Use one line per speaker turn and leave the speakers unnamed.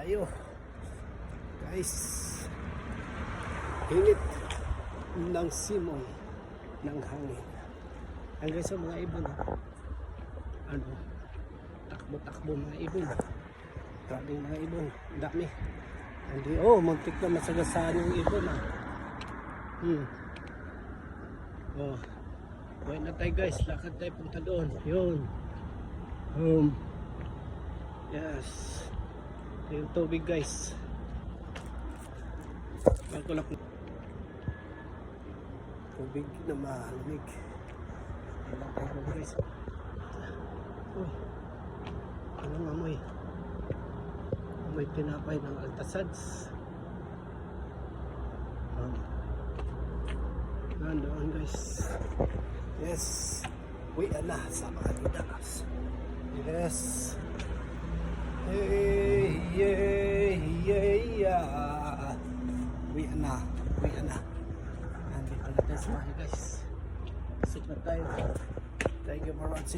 tayo. Guys, init ng simoy ng hangin. Hanggang sa mga ibon, ano, takbo-takbo mga ibon. Grabe mga ibon, dami. Hindi, muntik na masagasaan yung ibon buhay na tayo guys, lakad tayo punta doon. Yun. Yes. Yung tubig guys. Magkulak tubig na malamig. Ilang tayo guys. Anong amoy? Amoy tinapay ng Altasads. Doon guys. Yes. Uwi na sa Malidas. Yes. Hey, yeah. Uwi na. Nandito na tayo sa bahay guys. Sit na tayo. Thank you for watching.